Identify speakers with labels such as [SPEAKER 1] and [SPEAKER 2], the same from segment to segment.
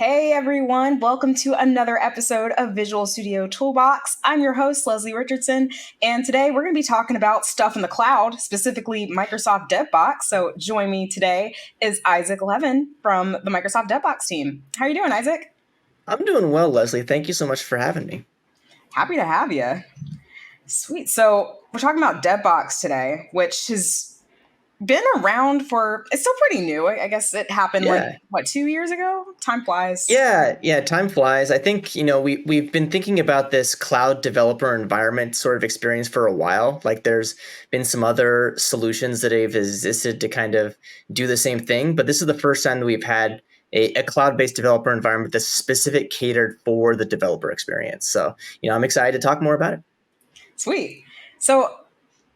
[SPEAKER 1] Hey everyone, welcome to another episode of Visual Studio Toolbox. I'm your host, Leslie Richardson, and today we're going to be talking about stuff in the cloud, specifically Microsoft DevBox. So join me today is Isaac Levin from the Microsoft DevBox team. How are you doing, Isaac?
[SPEAKER 2] I'm doing well, Leslie. Thank you so much for having me.
[SPEAKER 1] Happy to have you. Sweet. So we're talking about DevBox today, which has been around for, it's still pretty new. I guess it happened
[SPEAKER 2] Yeah.
[SPEAKER 1] 2 years ago? Time flies.
[SPEAKER 2] Yeah, time flies. I think, we've been thinking about this cloud developer environment sort of experience for a while. Like there's been some other solutions that have existed to kind of do the same thing, but this is the first time that we've had a cloud-based developer environment that's specific catered for the developer experience. So, I'm excited to talk more about it.
[SPEAKER 1] Sweet. So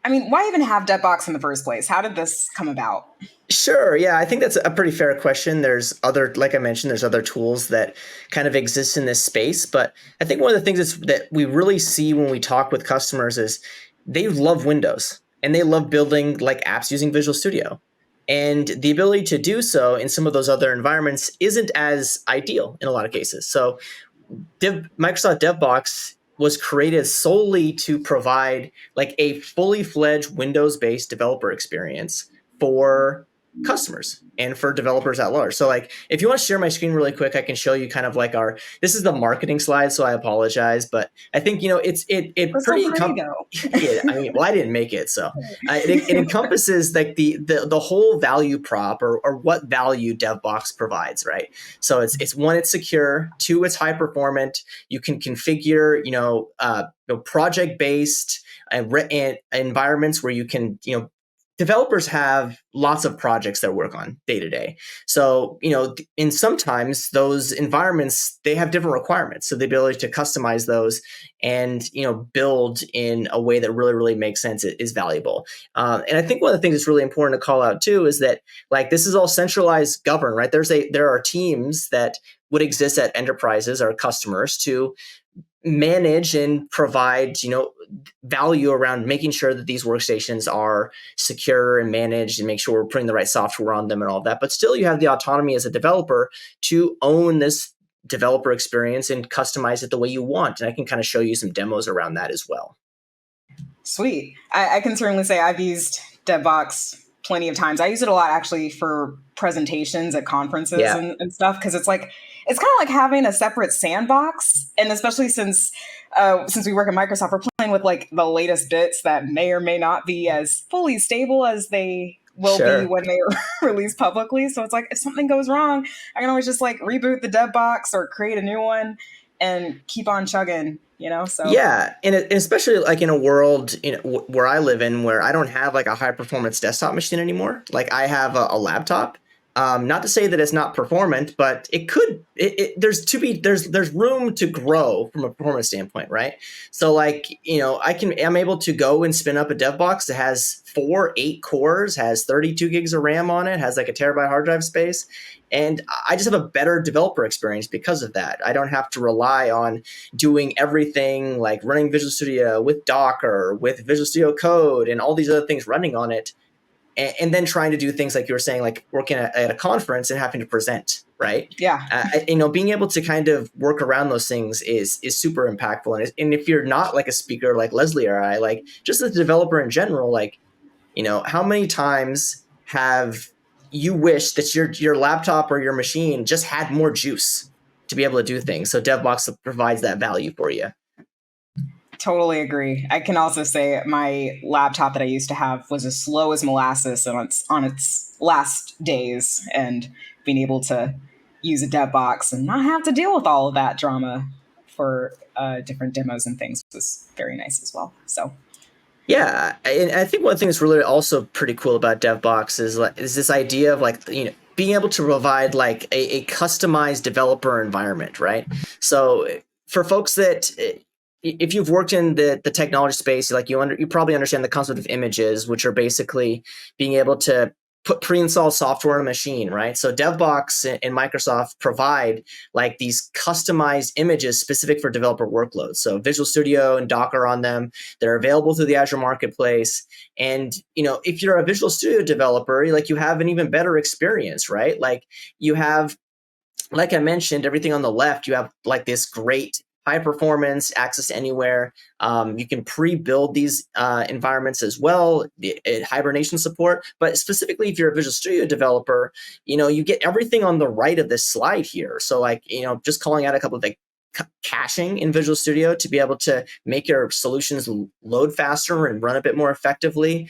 [SPEAKER 1] why even have DevBox in the first place? How did this come about?
[SPEAKER 2] Sure. Yeah, I think that's a pretty fair question. Like I mentioned, there's other tools that kind of exist in this space. But I think one of the things that we really see when we talk with customers is they love Windows and they love building like apps using Visual Studio. And the ability to do so in some of those other environments isn't as ideal in a lot of cases. So Microsoft DevBox was created solely to provide like a fully fledged Windows-based developer experience for customers and for developers at large. So like if you want to share my screen really quick, I can show you kind of like this is the marketing slide, so I apologize, but I think it
[SPEAKER 1] Crystal
[SPEAKER 2] pretty
[SPEAKER 1] pretty though.
[SPEAKER 2] yeah, I didn't make it, so it encompasses like the whole value prop or what value DevBox provides, right? So it's one, it's secure. Two, it's high performant. You can configure project based and environments where you can developers have lots of projects that work on day to day. So, in sometimes those environments, they have different requirements. So the ability to customize those and, build in a way that really, really makes sense is valuable. And I think one of the things that's really important to call out too is that like this is all centralized governed, right? There are teams that would exist at enterprises or customers to manage and provide value around making sure that these workstations are secure and managed and make sure we're putting the right software on them and all that. But still you have the autonomy as a developer to own this developer experience and customize it the way you want. And I can kind of show you some demos around that as well.
[SPEAKER 1] Sweet. I can certainly say I've used DevBox plenty of times. I use it a lot actually for presentations at conferences
[SPEAKER 2] Yeah.
[SPEAKER 1] and stuff because it's kind of like having a separate sandbox. And especially since we work at Microsoft, we're playing with like the latest bits that may or may not be as fully stable as they will be
[SPEAKER 2] Sure.
[SPEAKER 1] when they are released publicly. So it's like if something goes wrong, I can always just like reboot the DevBox or create a new one and keep on chugging. So
[SPEAKER 2] Yeah, and especially like in a world where I live in, where I don't have like a high performance desktop machine anymore. Like I have a laptop. Not to say that it's not performant, but it could. There's room to grow from a performance standpoint, right? So like I'm able to go and spin up a dev box that has 8 cores, has 32 gigs of RAM on it, has like a terabyte hard drive space, and I just have a better developer experience because of that. I don't have to rely on doing everything like running Visual Studio with Docker, with Visual Studio Code, and all these other things running on it, and then trying to do things like you were saying, like working at a conference and having to present, right?
[SPEAKER 1] yeah.
[SPEAKER 2] Being able to kind of work around those things is super impactful. And if you're not like a speaker like Leslie or I, like just as a developer in general, like how many times have you wished that your laptop or your machine just had more juice to be able to do things? So DevBox provides that value for you.
[SPEAKER 1] Totally agree. I can also say my laptop that I used to have was as slow as molasses on its last days, and being able to use a dev box and not have to deal with all of that drama for different demos and things was very nice as well. So
[SPEAKER 2] Yeah, and I think one thing that's really also pretty cool about DevBox is this idea of like being able to provide like a customized developer environment, right? So for folks that if you've worked in the technology space, like you probably understand the concept of images, which are basically being able to put pre-installed software on a machine, right? So DevBox and Microsoft provide like these customized images specific for developer workloads. So Visual Studio and Docker on them. They're available through the Azure Marketplace. And if you're a Visual Studio developer, like you have an even better experience, right? Like you have like I mentioned, everything on the left, you have like this great high performance access to anywhere. You can pre-build these environments as well, hibernation support. But specifically, if you're a Visual Studio developer, you get everything on the right of this slide here. So like, just calling out a couple of like caching in Visual Studio to be able to make your solutions load faster and run a bit more effectively.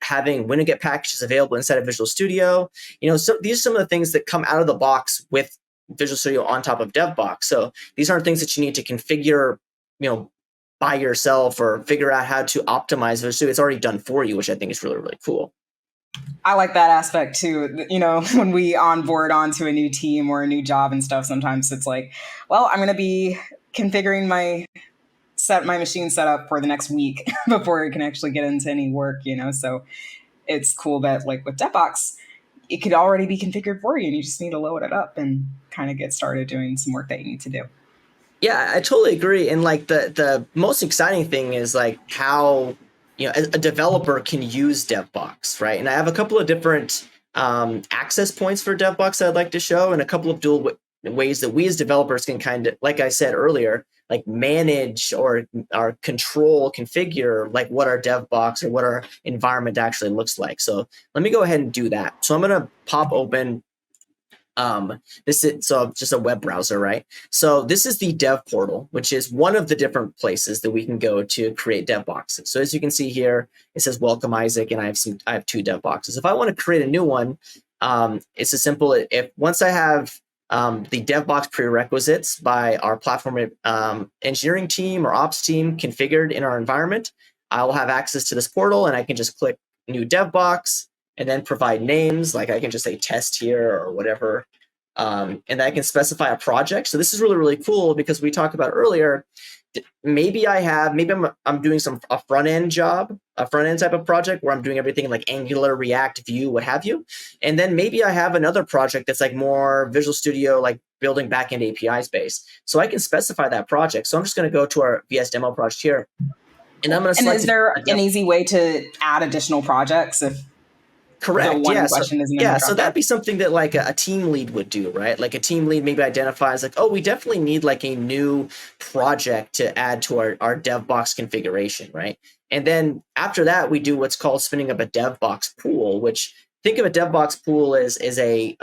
[SPEAKER 2] Having winget packages available inside of Visual Studio. So these are some of the things that come out of the box with Visual Studio on top of DevBox. So these aren't things that you need to configure, by yourself or figure out how to optimize Visual Studio. It's already done for you, which I think is really, really cool.
[SPEAKER 1] I like that aspect too. When we onboard onto a new team or a new job and stuff, sometimes it's like, well, I'm going to be configuring my machine setup for the next week before it can actually get into any work. So it's cool that like with DevBox, it could already be configured for you, and you just need to load it up and kind of get started doing some work that you need to do.
[SPEAKER 2] Yeah, I totally agree. And like the most exciting thing is like how a developer can use DevBox, right? And I have a couple of different access points for DevBox that I'd like to show, and a couple of dual ways that we as developers can kind of, like I said earlier, like manage or control, configure like what our DevBox or what our environment actually looks like. So let me go ahead and do that. So I'm going to pop open this is just a web browser, right? So this is the dev portal, which is one of the different places that we can go to create dev boxes. So as you can see here, it says welcome Isaac, and I have 2 dev boxes. If I want to create a new one, it's as simple if once I have the dev box prerequisites by our platform engineering team or ops team configured in our environment, I will have access to this portal, and I can just click new dev box and then provide names. Like I can just say test here or whatever. And I can specify a project. So this is really, really cool because we talked about earlier, maybe I'm doing a front end job, a front end type of project where I'm doing everything in like Angular, React, Vue, what have you. And then maybe I have another project that's like more Visual Studio, like building backend APIs based. So I can specify that project. So I'm just going to go to our VS demo project here. And I'm going to select.
[SPEAKER 1] And is there an easy way to add additional projects if
[SPEAKER 2] Correct.
[SPEAKER 1] the one in question isn't in the
[SPEAKER 2] So
[SPEAKER 1] drop
[SPEAKER 2] that'd
[SPEAKER 1] down?
[SPEAKER 2] be something that like a team lead would do, right? Like a team lead maybe identifies like, oh, we definitely need like a new project to add to our dev box configuration, right? And then after that, we do what's called spinning up a dev box pool, which think of a dev box pool as a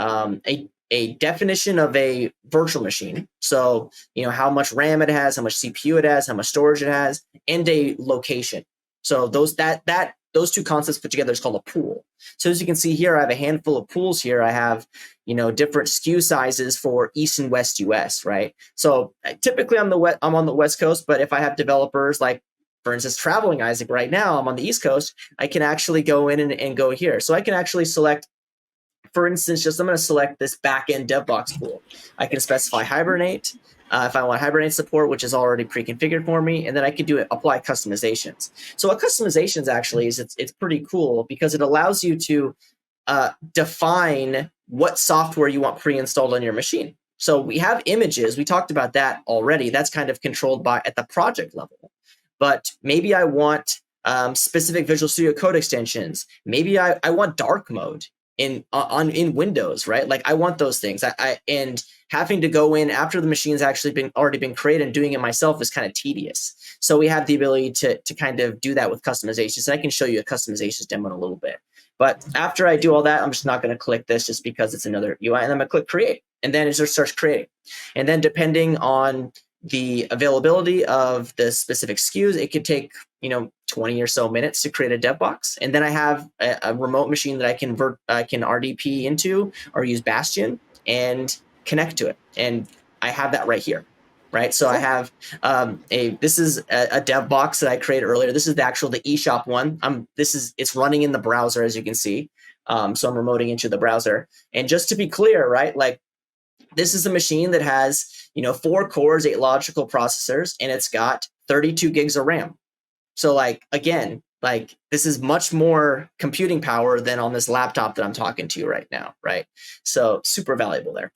[SPEAKER 2] definition of a virtual machine. So, how much RAM it has, how much CPU it has, how much storage it has, and a location. So those 2 concepts put together is called a pool. So as you can see here, I have a handful of pools here. I have, different SKU sizes for East and West US, right? So typically I'm on the West Coast, but if I have developers like, for instance, traveling Isaac right now, I'm on the East Coast, I can actually go in and go here. So I can actually select, for instance, I'm going to select this backend DevBox pool. I can specify Hibernate if I want Hibernate support, which is already pre-configured for me, and then I can apply customizations. So what customizations actually is, it's pretty cool because it allows you to define what software you want pre-installed on your machine. So we have images. We talked about that already. That's kind of controlled at the project level. But maybe I want specific Visual Studio Code extensions. Maybe I want dark mode in Windows, right? Like I want those things. And having to go in after the machine's actually already been created and doing it myself is kind of tedious. So we have the ability to kind of do that with customizations. And I can show you a customizations demo in a little bit. But after I do all that, I'm just not going to click this just because it's another UI, and I'm going to click create, and then it just starts creating. And then depending on the availability of the specific SKUs, it could take 20 or so minutes to create a dev box. And then I have a remote machine that I can RDP into or use Bastion and connect to it. And I have that right here. Right. So I have this is a dev box that I created earlier. This is the eShop one. It's running in the browser, as you can see. So I'm remoting into the browser. And just to be clear, right, like this is a machine that has 4 cores, 8 logical processors, and it's got 32 gigs of RAM. So like, again, like this is much more computing power than on this laptop that I'm talking to you right now, right? So super valuable there.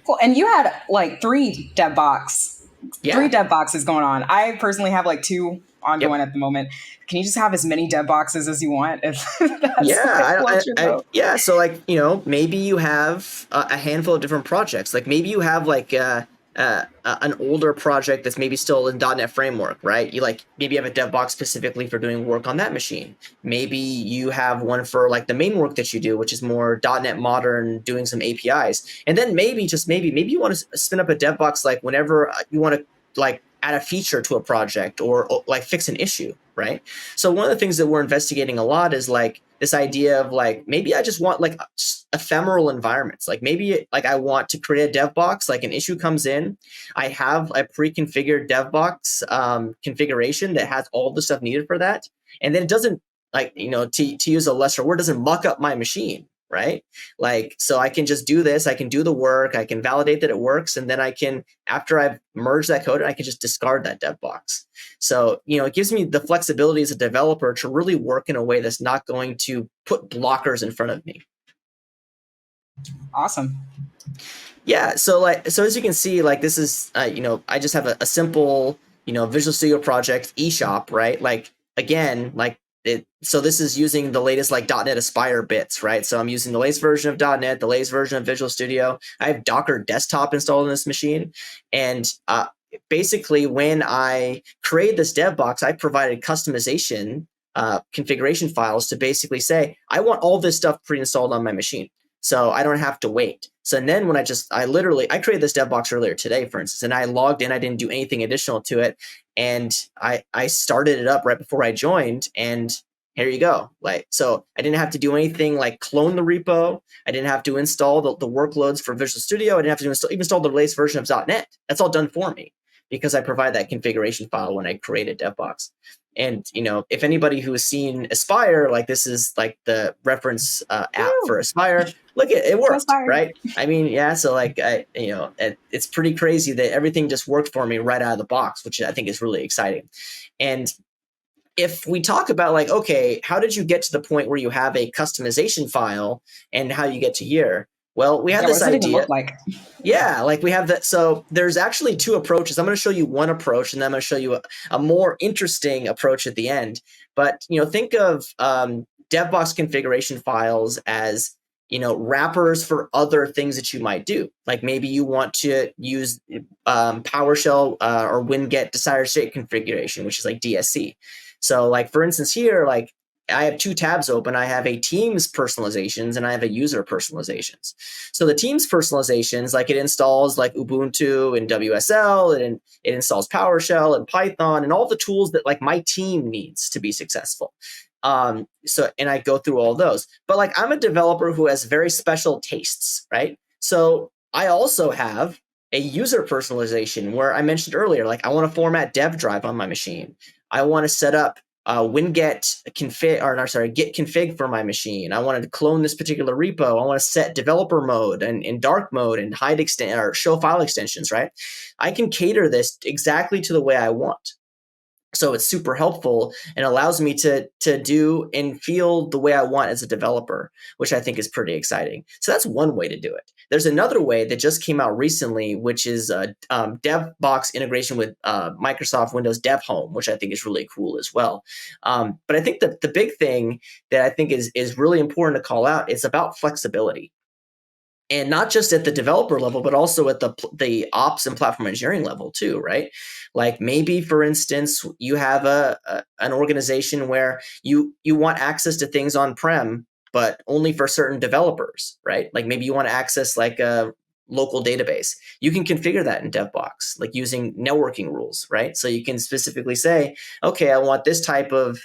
[SPEAKER 1] Cool. And you had like 3 dev boxes going on. I personally have like 2
[SPEAKER 2] Yep.
[SPEAKER 1] ongoing at the moment. Can you just have as many dev boxes as you want if that's
[SPEAKER 2] Yeah,
[SPEAKER 1] what floats your boat?
[SPEAKER 2] yeah. So like, maybe you have a handful of different projects. Like maybe you have like an older project that's maybe still in .NET Framework, right? You like maybe you have a dev box specifically for doing work on that machine. Maybe you have one for like the main work that you do, which is more .NET Modern, doing some APIs. And then maybe just maybe you want to spin up a dev box like whenever you want to like add a feature to a project or like fix an issue, right? So one of the things that we're investigating a lot is like this idea of like maybe I just want like ephemeral environments. Like maybe like I want to create a dev box. Like an issue comes in, I have a pre-configured dev box configuration that has all the stuff needed for that, and then it doesn't like to use a lesser word, doesn't muck up my machine. Right. Like, so I can just do this. I can do the work. I can validate that it works. And then I can, after I've merged that code, I can just discard that dev box. So, it gives me the flexibility as a developer to really work in a way that's not going to put blockers in front of me.
[SPEAKER 1] Awesome.
[SPEAKER 2] Yeah. So as you can see, like this is, I just have a simple, Visual Studio project eShop, right? Like, again, like so this is using the latest like .NET Aspire bits, right? So I'm using the latest version of .NET, the latest version of Visual Studio. I have Docker Desktop installed in this machine. And basically when I create this dev box, I provided customization configuration files to basically say, I want all this stuff pre-installed on my machine, so I don't have to wait. So then when I created this dev box earlier today, for instance, and I logged in, I didn't do anything additional to it. And I started it up right before I joined, and here you go. Like, so I didn't have to do anything like clone the repo. I didn't have to install the workloads for Visual Studio. I didn't have to install the latest version of .NET. That's all done for me because I provide that configuration file when I create a dev box. And if anybody who has seen Aspire, like this is like the reference app for Aspire. Look, it worked, right? I mean, yeah. So like, it's pretty crazy that everything just worked for me right out of the box, which I think is really exciting. And if we talk about like, okay, how did you get to the point where you have a customization file and how you get to here? Well, we have this
[SPEAKER 1] What does it
[SPEAKER 2] idea.
[SPEAKER 1] even look like?
[SPEAKER 2] Yeah, like we have that. So there's actually two approaches. I'm going to show you one approach, and then I'm going to show you a more interesting approach at the end. But think of DevBox configuration files as wrappers for other things that you might do. Like maybe you want to use PowerShell or winget desired state configuration, which is like DSC. So like for instance here, like I have two tabs open. I have a Teams personalizations and I have a user personalizations. So the Teams personalizations, like it installs like Ubuntu and WSL, and it installs PowerShell and Python and all the tools that like my team needs to be successful. And I go through all those. But like I'm a developer who has very special tastes, right? So I also have a user personalization where I mentioned earlier, like I want to format dev drive on my machine. I want to set up winget config, or no, sorry, git config for my machine. I wanted to clone this particular repo. I want to set developer mode and dark mode and hide extent or show file extensions, right? I can cater this exactly to the way I want. So it's super helpful and allows me to do and feel the way I want as a developer, which I think is pretty exciting. So that's one way to do it. There's another way that just came out recently, which is DevBox integration with Microsoft Windows Dev Home, which I think is really cool as well. But I think that the big thing that I think is really important to call out is about flexibility. And not just at the developer level, but also at the ops and platform engineering level too, right? Like maybe, for instance, you have an organization where you want access to things on-prem, but only for certain developers, right? Like maybe you want to access like a local database. You can configure that in DevBox, like using networking rules, right? So you can specifically say, okay, I want this type of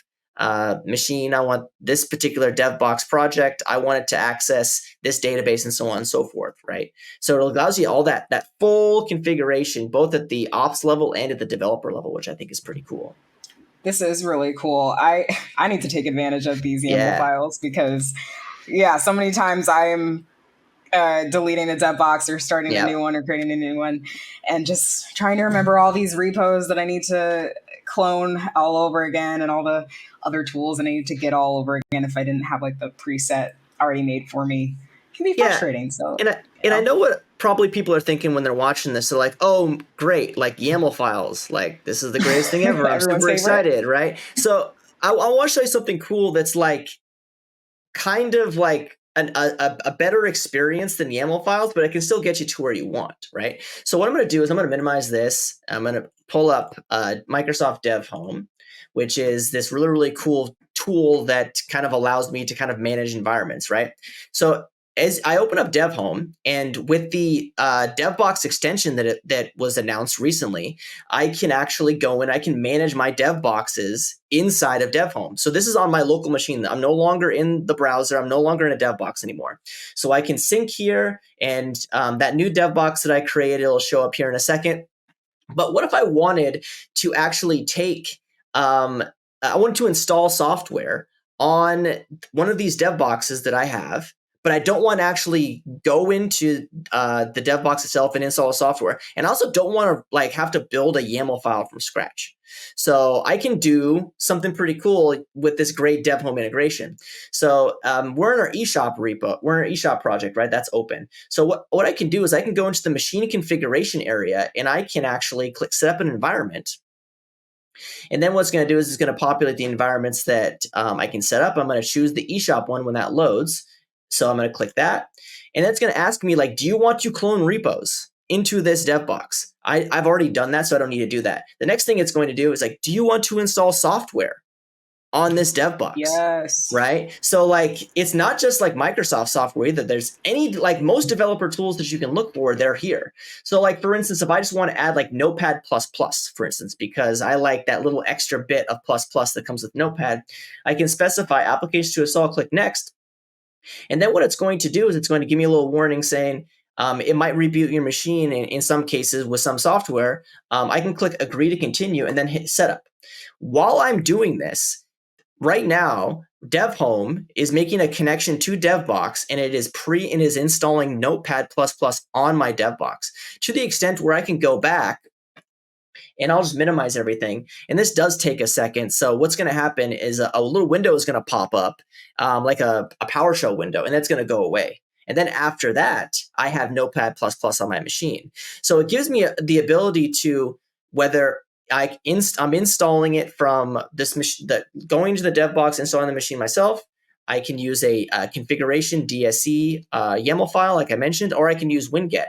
[SPEAKER 2] machine. I want this particular DevBox project. I want it to access this database and so on and so forth, right? So it allows you all that full configuration, both at the ops level and at the developer level, which I think is pretty cool.
[SPEAKER 1] This is really cool. I need to take advantage of these YAML files because, yeah, so many times I'm deleting a dev box or starting a new one or creating a new one and just trying to remember all these repos that I need to clone all over again and all the other tools I need to get all over again if I didn't have like the preset already made for me. It can be frustrating. So
[SPEAKER 2] I know probably people are thinking when they're watching this, they're like, oh, great, like YAML files, like this is the greatest thing ever. I'm
[SPEAKER 1] Everyone's
[SPEAKER 2] super
[SPEAKER 1] favorite.
[SPEAKER 2] excited, right? So I want to show you something cool that's like kind of like a better experience than YAML files, but it can still get you to where you want, right? So what I'm going to do is I'm going to minimize this. I'm going to pull up Microsoft Dev Home, which is this really, really cool tool that kind of allows me to kind of manage environments, right? So as I open up Dev Home, and with the DevBox extension that was announced recently, I can actually go and I can manage my dev boxes inside of Dev Home. So this is on my local machine. I'm no longer in the browser. I'm no longer in a dev box anymore. So I can sync here, and that new dev box that I created will show up here in a second. But what if I wanted to actually take, I wanted to install software on one of these dev boxes that I have, but I don't want to actually go into the dev box itself and install software. And I also don't want to like have to build a YAML file from scratch. So I can do something pretty cool with this great dev home integration. So we're in our eShop repo, we're in our eShop project, right? That's open. So what I can do is I can go into the machine configuration area, and I can actually click set up an environment. And then what's going to do is it's going to populate the environments that I can set up. I'm going to choose the eShop one when that loads. So I'm going to click that. And it's going to ask me, like, do you want to clone repos into this dev box? I've already done that, so I don't need to do that. The next thing it's going to do is like, do you want to install software on this dev box?
[SPEAKER 1] Yes.
[SPEAKER 2] Right? So like, it's not just like Microsoft software either. There's any, like most developer tools that you can look for, they're here. So like, for instance, if I just want to add like Notepad++, for instance, because I like that little extra bit of plus plus that comes with Notepad, I can specify applications to install, click next. And then what it's going to do is it's going to give me a little warning saying, it might reboot your machine in some cases with some software. I can click agree to continue and then hit setup. While I'm doing this, right now, Dev Home is making a connection to DevBox, and it is installing Notepad++ on my DevBox to the extent where I can go back and I'll just minimize everything. And this does take a second. So what's going to happen is a little window is going to pop up, like a PowerShell window, and that's going to go away. And then after that, I have Notepad++ on my machine. So it gives me the ability to, whether I'm installing it from this machine, going to the dev box, installing the machine myself, I can use a configuration DSC YAML file, like I mentioned, or I can use winget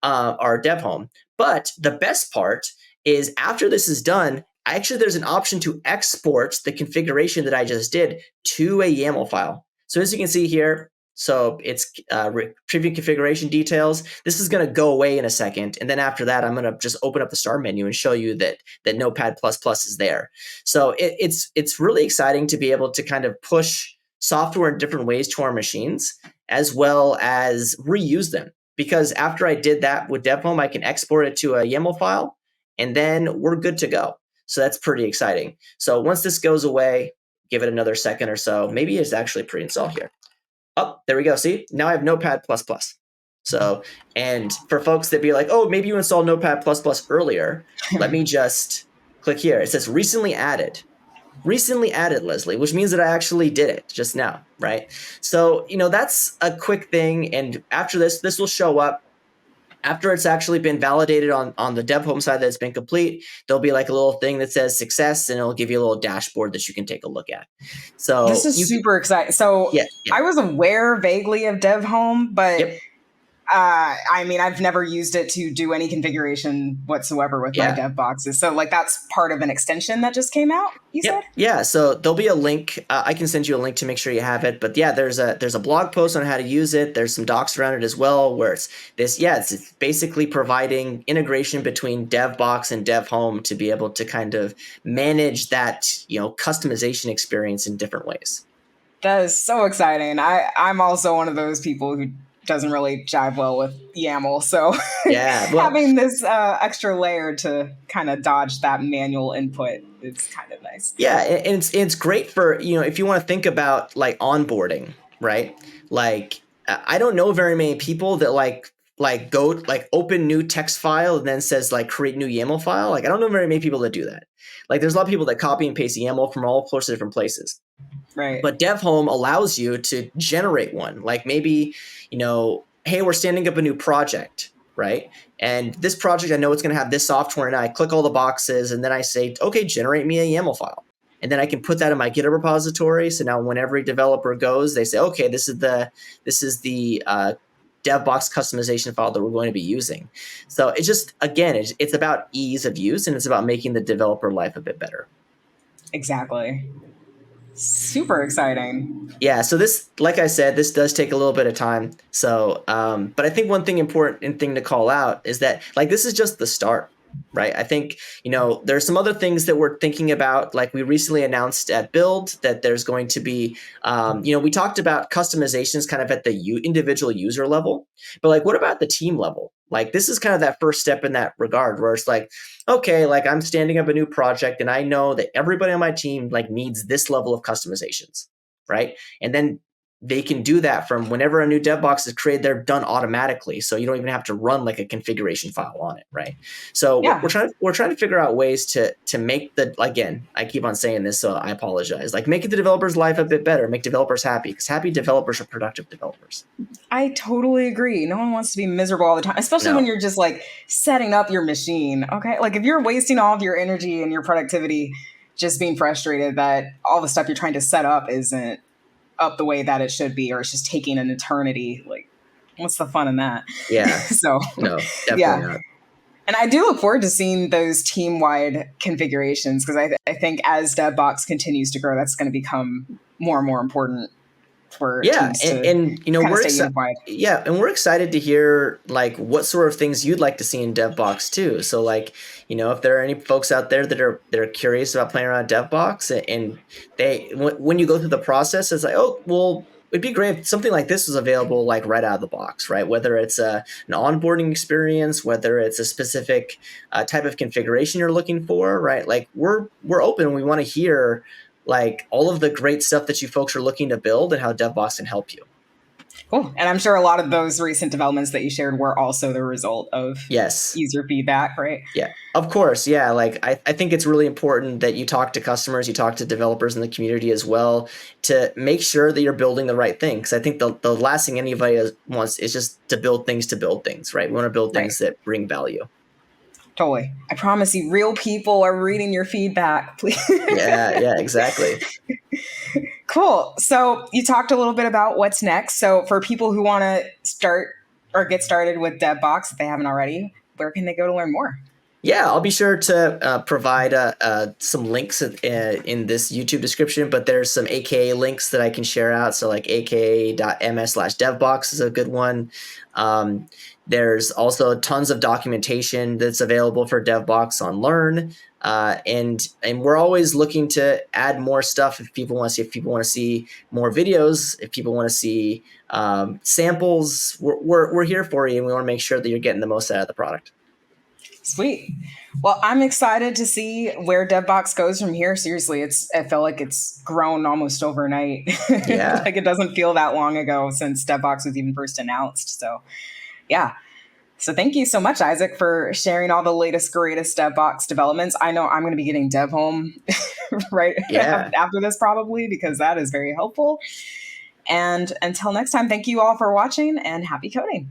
[SPEAKER 2] or dev home. But the best part is after this is done, actually there's an option to export the configuration that I just did to a YAML file. So as you can see here, so it's preview configuration details. This is going to go away in a second. And then after that, I'm going to just open up the start menu and show you that Notepad++ is there. So it's really exciting to be able to kind of push software in different ways to our machines, as well as reuse them. Because after I did that with DevHome, I can export it to a YAML file, and then we're good to go. So that's pretty exciting. So once this goes away, give it another second or so. Maybe it's actually pre-installed here. Oh, there we go. See, now I have Notepad++. So, and for folks that be like, oh, maybe you installed Notepad++ earlier, let me just click here. It says recently added. Recently added, Leslie, which means that I actually did it just now, right? So, that's a quick thing. And after this will show up. After it's actually been validated on the dev home side that it's been complete, there'll be like a little thing that says success, and it'll give you a little dashboard that you can take a look at.
[SPEAKER 1] This
[SPEAKER 2] So
[SPEAKER 1] is super exciting. So
[SPEAKER 2] yeah.
[SPEAKER 1] I was aware vaguely of Dev Home, but
[SPEAKER 2] Yep.
[SPEAKER 1] I mean, I've never used it to do any configuration whatsoever with my
[SPEAKER 2] Yeah.
[SPEAKER 1] dev boxes. So like that's part of an extension that just came out, you
[SPEAKER 2] Yep.
[SPEAKER 1] said?
[SPEAKER 2] Yeah. So there'll be a link. I can send you a link to make sure you have it. But yeah, there's a blog post on how to use it. There's some docs around it as well, where it's basically providing integration between DevBox and DevHome to be able to kind of manage that, customization experience in different ways.
[SPEAKER 1] That is so exciting. I'm also one of those people who doesn't really jive well with YAML. So
[SPEAKER 2] Yeah. Well,
[SPEAKER 1] having this extra layer to kind of dodge that manual input is kind of nice.
[SPEAKER 2] yeah, and it's great for, if you want to think about like onboarding, right? Like I don't know very many people that go like open new text file and then says like create new YAML file. Like I don't know very many people that do that. Like there's a lot of people that copy and paste YAML from all sorts of different places.
[SPEAKER 1] Right.
[SPEAKER 2] But DevHome allows you to generate one. Like maybe, hey, we're standing up a new project, right? And this project, I know it's going to have this software, and I click all the boxes, and then I say, okay, generate me a YAML file. And then I can put that in my GitHub repository. So now when every developer goes, they say, okay, this is the DevBox customization file that we're going to be using. So it's just, again, it's about ease of use, and it's about making the developer life a bit better.
[SPEAKER 1] Exactly. Super exciting.
[SPEAKER 2] Yeah, so this, like I said, this does take a little bit of time. So, but I think one thing important thing to call out is that like this is just the start, right? I think there's some other things that we're thinking about. Like we recently announced at Build that there's going to be, we talked about customizations kind of at the individual user level, but like what about the team level? Like this is kind of that first step in that regard, where it's like, okay, like I'm standing up a new project and I know that everybody on my team like needs this level of customizations, right? And then they can do that from whenever a new dev box is created, they're done automatically. So you don't even have to run like a configuration file on it, right? So
[SPEAKER 1] Yeah.
[SPEAKER 2] we're trying to figure out ways to make again, I keep on saying this, so I apologize. Like making the developer's life a bit better, make developers happy, because happy developers are productive developers.
[SPEAKER 1] I totally agree. No one wants to be miserable all the time, especially when you're just like setting up your machine. Okay. Like if you're wasting all of your energy and your productivity just being frustrated that all the stuff you're trying to set up isn't up the way that it should be, or it's just taking an eternity. Like, what's the fun in that?
[SPEAKER 2] Yeah.
[SPEAKER 1] So,
[SPEAKER 2] no, definitely
[SPEAKER 1] yeah.
[SPEAKER 2] not.
[SPEAKER 1] And I do look forward to seeing those team-wide configurations because I think as DevBox continues to grow, that's going to become more and more important for teams to
[SPEAKER 2] and
[SPEAKER 1] kind of
[SPEAKER 2] we're
[SPEAKER 1] stay unified.
[SPEAKER 2] Yeah, and we're excited to hear like what sort of things you'd like to see in DevBox too. So like, if there are any folks out there that are curious about playing around DevBox, and they when you go through the process, it's like, oh, well, it'd be great if something like this was available like right out of the box, right? Whether it's an onboarding experience, whether it's a specific type of configuration you're looking for, right? Like we're open. We want to hear like all of the great stuff that you folks are looking to build and how DevBox can help you.
[SPEAKER 1] Cool. And I'm sure a lot of those recent developments that you shared were also the result of
[SPEAKER 2] Yes.
[SPEAKER 1] user feedback, right?
[SPEAKER 2] Yeah, of course. Yeah. Like I think it's really important that you talk to customers, you talk to developers in the community as well to make sure that you're building the right thing. Because I think the last thing anybody wants is just to build things, right? We want to build things that bring value.
[SPEAKER 1] Totally. I promise you, real people are reading your feedback. Please.
[SPEAKER 2] Yeah, exactly.
[SPEAKER 1] Cool. So you talked a little bit about what's next. So for people who want to start or get started with DevBox, if they haven't already, where can they go to learn more?
[SPEAKER 2] Yeah, I'll be sure to provide some links in this YouTube description, but there's some AKA links that I can share out. So like aka.ms/devbox is a good one. There's also tons of documentation that's available for DevBox on Learn. And we're always looking to add more stuff if people want to see more videos, if people want to see samples, we're here for you, and we want to make sure that you're getting the most out of the product.
[SPEAKER 1] Sweet. Well, I'm excited to see where DevBox goes from here. Seriously, I feel like it's grown almost overnight.
[SPEAKER 2] Yeah.
[SPEAKER 1] Like it doesn't feel that long ago since DevBox was even first announced. So yeah. So thank you so much, Isaac, for sharing all the latest, greatest DevBox developments. I know I'm going to be getting DevHome right after this probably, because that is very helpful. And until next time, thank you all for watching and happy coding.